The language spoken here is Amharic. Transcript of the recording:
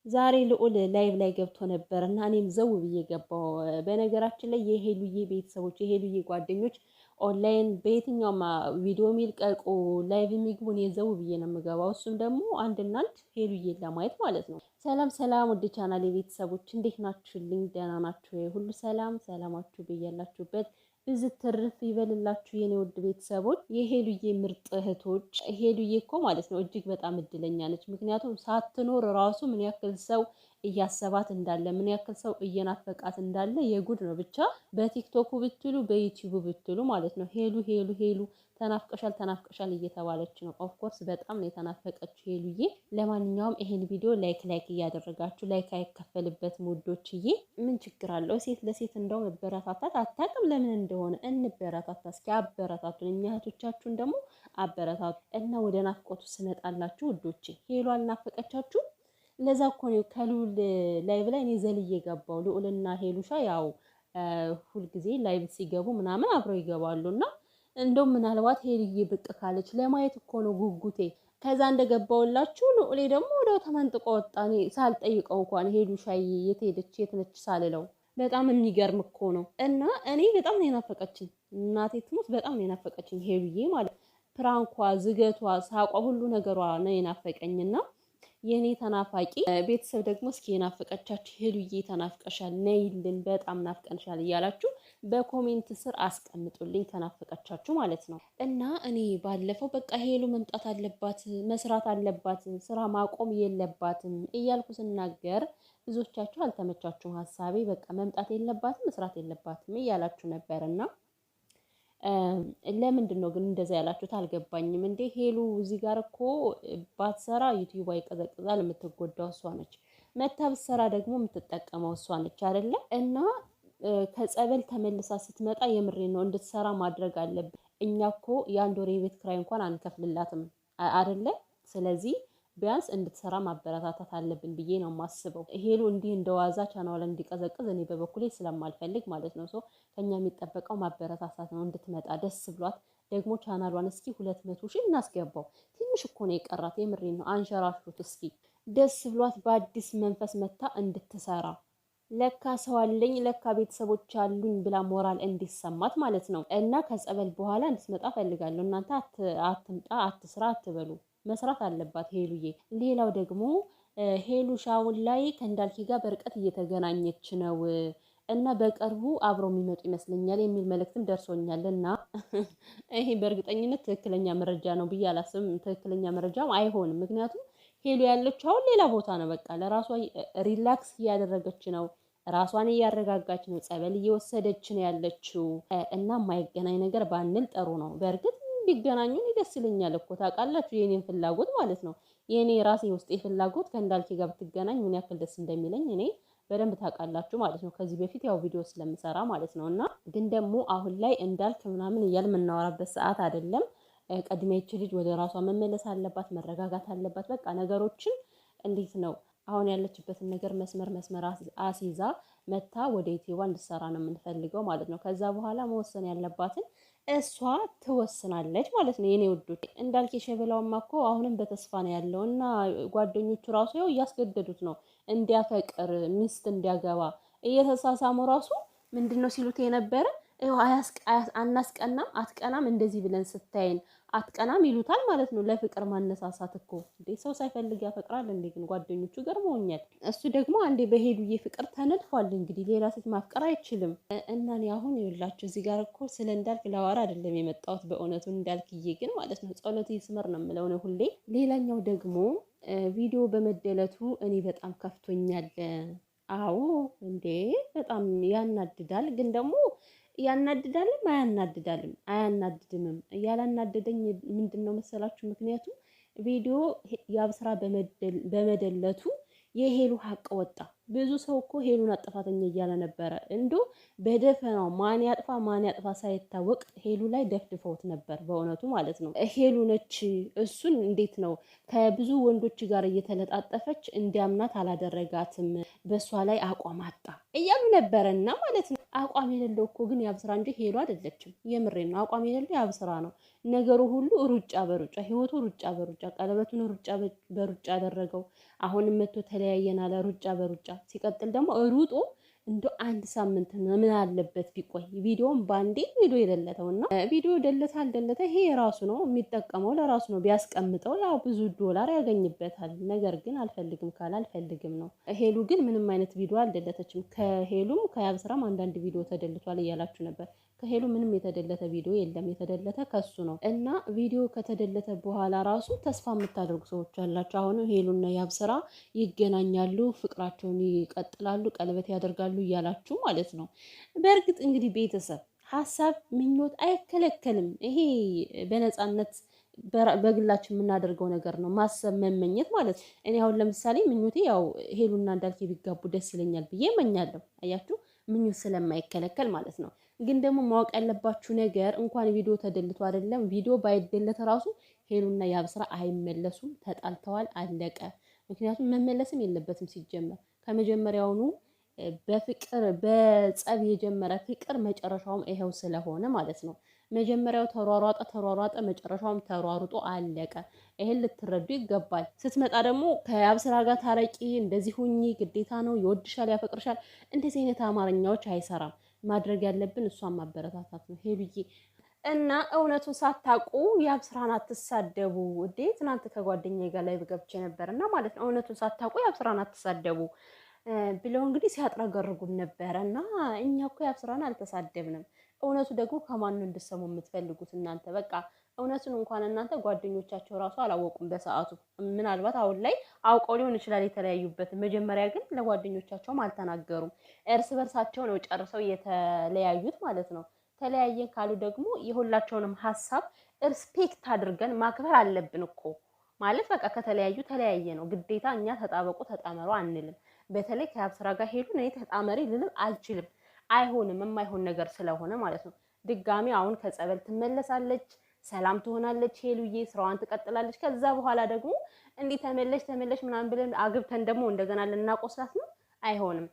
ዛሬ ልዑል ላይቭ ላይ ገብቶ ነበር እና እኔም ዘው ብዬ ገባሁ። በነገራችን ላይ የሄሉዬ ቤተሰቦች የሄሉዬ ጓደኞች ኦንላይን በየትኛውም ቪዲዮ የሚልቀቁ ላይቭ የሚግቡ እኔ ዘው ብዬ ነው የምገባው። እሱም ደግሞ አንድና አንድ ሄሉዬን ለማየት ማለት ነው። ሰላም ሰላም፣ ውድ ቻናል ቤተሰቦች እንዴት ናችሁልኝ? ደህና ናችሁ? ሁሉ ሰላም ሰላማችሁ በያላችሁበት ብዙ ትርፍ ይበልላችሁ የኔ ውድ ቤተሰቦች፣ የሄሉዬ ምርጥ እህቶች። ሄሉዬ እኮ ማለት ነው እጅግ በጣም እድለኛ ነች። ምክንያቱም ሳትኖር ራሱ ምን ያክል ሰው እያሰባት እንዳለ፣ ምን ያክል ሰው እየናፈቃት እንዳለ የጉድ ነው። ብቻ በቲክቶኩ ብትሉ በዩቲዩቡ ብትሉ ማለት ነው ሄሉ ሄሉ ሄሉ ተናፍቀሻል ተናፍቀሻል እየተባለች ነው። ኦፍኮርስ በጣም ነው የተናፈቀችው ሄሉዬ። ለማንኛውም ይሄን ቪዲዮ ላይክ እያደረጋችሁ ላይክ አይከፈልበትም ውዶችዬ። ምን ችግር አለው? ሴት ለሴት እንደው መበረታታት አታውቅም ለምን እንደሆነ እንበረታታ እስኪ፣ አበረታቱን። እኛ እህቶቻችሁን ደግሞ አበረታቱ እና ወደ ናፍቆቱ ስመጣላችሁ ውዶቼ፣ ሄሉ አልናፈቀቻችሁ? ለዛ እኮ ነው ከልዑል ላይቭ ላይ እኔ ዘልዬ ገባው። ልዑልና ሄሉሻ ያው ሁልጊዜ ላይቭ ሲገቡ ምናምን አብረው ይገባሉና እንደው ምናልባት ሄሉዬ ብቅ ካለች ለማየት እኮ ነው ጉጉቴ። ከዛ እንደገባውላችሁ ልዑሌ ደግሞ ወደው ተመንጥቆ ወጣ። እኔ ሳልጠይቀው እንኳን ሄሉሻዬ የት ሄደች የት ነች ሳልለው። በጣም የሚገርም እኮ ነው። እና እኔ በጣም ነው የናፈቀችኝ፣ እናቴ ትሙት በጣም ነው የናፈቀችኝ ሄሉዬ ማለት። ፕራንኳ፣ ዝገቷ፣ ሳቋ፣ ሁሉ ነገሯ ነው የናፈቀኝና የኔ ተናፋቂ ቤተሰብ ደግሞ እስኪ የናፈቀቻችሁ ሄሉዬ ተናፍቀሻል ነይልን በጣም ናፍቀንሻል እያላችሁ በኮሜንት ስር አስቀምጡልኝ፣ ተናፈቀቻችሁ ማለት ነው። እና እኔ ባለፈው በቃ ሄሉ መምጣት አለባት መስራት አለባት ስራ ማቆም የለባትም እያልኩ ስናገር ብዙዎቻችሁ አልተመቻችሁም ሀሳቤ። በቃ መምጣት የለባትም መስራት የለባትም እያላችሁ ነበርና ለምንድን ነው ግን እንደዛ ያላችሁት? አልገባኝም። እንዴ ሄሉ እዚህ ጋር እኮ ባትሰራ ዩቲዩብ ይቀዘቅዛል፣ የምትጎዳው እሷ ነች። መታ ብትሰራ ደግሞ የምትጠቀመው እሷ ነች አይደለ? እና ከጸበል ተመልሳ ስትመጣ የምሬ ነው እንድትሰራ ማድረግ አለብን። እኛ እኮ የአንድ ወር የቤት ክራይ እንኳን አንከፍልላትም አይደለ? ስለዚህ ቢያንስ እንድትሰራ ማበረታታት አለብን ብዬ ነው የማስበው። ሄሉ እንዲህ እንደዋዛ ቻናል እንዲቀዘቅዝ እኔ በበኩሌ ስለማልፈልግ ማለት ነው። ሰው ከኛ የሚጠበቀው ማበረታታት ነው። እንድትመጣ ደስ ብሏት ደግሞ ቻናሏን እስኪ 200,000 እናስገባው። ትንሽ እኮ ነው የቀራት። የምሬን ነው። አንሸራሹት እስኪ ደስ ብሏት በአዲስ መንፈስ መታ እንድትሰራ ለካ ሰው አለኝ ለካ ቤተሰቦች አሉኝ ብላ ሞራል እንዲሰማት ማለት ነው። እና ከጸበል በኋላ እንድትመጣ ፈልጋለሁ። እናንተ አትምጣ አትስራ አትበሉ። መስራት አለባት ሄሉዬ። ሌላው ደግሞ ሄሉ ሻውን ላይ ከእንዳልኪ ጋር በርቀት እየተገናኘች ነው እና በቅርቡ አብረው የሚመጡ ይመስለኛል የሚል መልእክትም ደርሶኛል። እና ይሄ በእርግጠኝነት ትክክለኛ መረጃ ነው ብዬ አላስብም። ትክክለኛ መረጃም አይሆንም። ምክንያቱም ሄሉ ያለችው አሁን ሌላ ቦታ ነው። በቃ ለራሷ ሪላክስ እያደረገች ነው፣ ራሷን እያረጋጋች ነው፣ ጸበል እየወሰደች ነው ያለችው። እና የማይገናኝ ነገር ባንል ጥሩ ነው። በእርግጥ ቢገናኙ ደስ ይለኛል እኮ ታውቃላችሁ፣ የኔን ፍላጎት ማለት ነው። የኔ ራሴ ውስጥ ፍላጎት ከእንዳልኪ ጋር ብትገናኝ ምን ያክል ደስ እንደሚለኝ እኔ በደንብ ታውቃላችሁ ማለት ነው። ከዚህ በፊት ያው ቪዲዮ ስለምሰራ ማለት ነው። እና ግን ደግሞ አሁን ላይ እንዳልክ ምናምን እያል የምናወራበት ሰዓት አይደለም። ቀድሜ ይች ልጅ ወደ ራሷ መመለስ አለባት፣ መረጋጋት አለባት። በቃ ነገሮችን እንዴት ነው አሁን ያለችበትን ነገር መስመር አስይዛ መታ ወደ ዩቲዩብ እንድትሰራ ነው የምንፈልገው ማለት ነው። ከዛ በኋላ መወሰን ያለባትን እሷ ትወስናለች ማለት ነው። የኔ ውዶች እንዳልክ የሸበላውማ እኮ አሁንም በተስፋ ነው ያለው እና ጓደኞቹ ራሱ ያው እያስገደዱት ነው እንዲያፈቅር ሚስት እንዲያገባ እየተሳሳሙ ራሱ ምንድነው ሲሉት የነበረ አናስቀናም አትቀናም እንደዚህ ብለን ስታይን አትቀናም ይሉታል ማለት ነው። ለፍቅር ማነሳሳት እኮ እንዴ ሰው ሳይፈልግ ያፈቅራል እንዴ? ግን ጓደኞቹ ገርመውኛል። እሱ ደግሞ አንዴ በሄሉዬ ፍቅር ተነድፏል። እንግዲህ ሌላ ሴት ማፍቀር አይችልም። እና እኔ አሁን ይኸውላችሁ እዚህ ጋር እኮ ስለ እንዳልክ ላወራ አይደለም የመጣሁት በእውነቱ። እንዳልክዬ ግን ማለት ነው ጸሎት ይስመር ነው የምለው ነው ሁሌ። ሌላኛው ደግሞ ቪዲዮ በመደለቱ እኔ በጣም ከፍቶኛል። አዎ እንዴ በጣም ያናድዳል። ግን ደግሞ ያናድዳልም አያናድድምም። ያላናደደኝ ምንድነው መሰላችሁ? ምክንያቱም ቪዲዮ ያብስራ በመደለቱ የሄሉ ሀቅ ወጣ። ብዙ ሰው እኮ ሄሉን አጥፋተኛ እያለ ነበረ። እንዶ በደፈናው ማን ያጥፋ ሳይታወቅ ሄሉ ላይ ደፍድፈውት ነበር። በእውነቱ ማለት ነው። ሄሉ ነች እሱን እንዴት ነው ከብዙ ወንዶች ጋር እየተለጣጠፈች እንዲያምናት አላደረጋትም፣ በእሷ ላይ አቋም አጣ እያሉ ነበረና ማለት ነው። አቋም የሌለው እኮ ግን ያብስራ እንጂ ሄሉ አይደለችም። የምሬን ነው። አቋም የሌለው ያብስራ ነው። ነገሩ ሁሉ ሩጫ በሩጫ ህይወቱ ሩጫ በሩጫ ቀለበቱን ሩጫ በሩጫ አደረገው። አሁንም መጥቶ ተለያየን አለ ሩጫ በሩጫ ሲቀጥል ደግሞ ሩጦ እንዶ አንድ ሳምንት ምን አለበት ቢቆይ ቪዲዮን ባንዴ ቪዲዮ የደለተውና ቪዲዮ ደለተ አልደለተ ይሄ የራሱ ነው፣ የሚጠቀመው ለራሱ ነው። ቢያስቀምጠው ያው ብዙ ዶላር ያገኝበታል። ነገር ግን አልፈልግም ካለ አልፈልግም ነው። ሄሉ ግን ምንም አይነት ቪዲዮ አልደለተችም። ከሄሉም ከያብስራም አንዳንድ ቪዲዮ ተደልቷል እያላችሁ ነበር። ከሄሉ ምንም የተደለተ ቪዲዮ የለም። የተደለተ ከሱ ነው። እና ቪዲዮ ከተደለተ በኋላ ራሱ ተስፋ የምታደርጉ ሰዎች አላችሁ። አሁን ሄሉና ያብስራ ይገናኛሉ፣ ፍቅራቸውን ይቀጥላሉ፣ ቀለበት ያደርጋሉ እያላችሁ ማለት ነው። በእርግጥ እንግዲህ ቤተሰብ ሀሳብ ምኞት አይከለከልም። ይሄ በነፃነት በግላችን የምናደርገው ነገር ነው። ማሰብ መመኘት ማለት ነው። እኔ አሁን ለምሳሌ ምኞቴ ያው ሄሉና እንዳልክ ቢጋቡ ደስ ይለኛል ብዬ እመኛለሁ። አያችሁ፣ ምኞት ስለማይከለከል ማለት ነው። ግን ደግሞ ማወቅ ያለባችሁ ነገር እንኳን ቪዲዮ ተደልቶ አይደለም ቪዲዮ ባይደለት ራሱ ሄሉና ያብስራ አይመለሱም። ተጣልተዋል፣ አለቀ። ምክንያቱም መመለስም የለበትም ሲጀመር ከመጀመሪያውኑ በፍቅር በጸብ የጀመረ ፍቅር መጨረሻውም ይሄው ስለሆነ ማለት ነው። መጀመሪያው ተሯሯጠ መጨረሻውም ተሯሩጦ አለቀ። ይሄን ልትረዱ ይገባል። ስትመጣ ደግሞ ከያብስራ ጋር ታረቂ፣ እንደዚህ ሁኚ፣ ግዴታ ነው፣ ይወድሻል፣ ያፈቅርሻል፣ እንደዚህ አይነት አማርኛዎች አይሰራም። ማድረግ ያለብን እሷን ማበረታታት ነው ሄሉዬ። እና እውነቱን ሳታውቁ ያብስራን አትሳደቡ። እንዴ ትናንት ከጓደኛዬ ጋር ላይ ገብቼ ነበር እና ማለት ነው እውነቱን ሳታውቁ ያብስራን አትሳደቡ ብለው እንግዲህ ሲያጥረገርጉን ነበረ። እና እኛ እኮ ያብስራን አልተሳደብንም። እውነቱ ደግሞ ከማን ነው እንድትሰሙ የምትፈልጉት እናንተ? በቃ እውነቱን እንኳን እናንተ ጓደኞቻቸው ራሱ አላወቁም በሰዓቱ። ምናልባት አሁን ላይ አውቀው ሊሆን ይችላል የተለያዩበት። መጀመሪያ ግን ለጓደኞቻቸውም አልተናገሩም። እርስ በርሳቸው ነው ጨርሰው የተለያዩት ማለት ነው። ተለያየን ካሉ ደግሞ የሁላቸውንም ሀሳብ ሪስፔክት አድርገን ማክበር አለብን እኮ ማለት በቃ ከተለያዩ ተለያየ ነው። ግዴታ እኛ ተጣበቁ ተጣመሩ አንልም። በተለይ ከያብስራ ጋር ሄዱ እኔ ተጣመሪ ልልም አልችልም። አይሆንም፣ የማይሆን ነገር ስለሆነ ማለት ነው። ድጋሚ አሁን ከጸበል ትመለሳለች፣ ሰላም ትሆናለች፣ ሄሉዬ ስራዋን ትቀጥላለች። ከዛ በኋላ ደግሞ እንዲህ ተመለሽ ምናምን ብለን አግብተን ደግሞ እንደገና ልናቆስላት ነው። አይሆንም።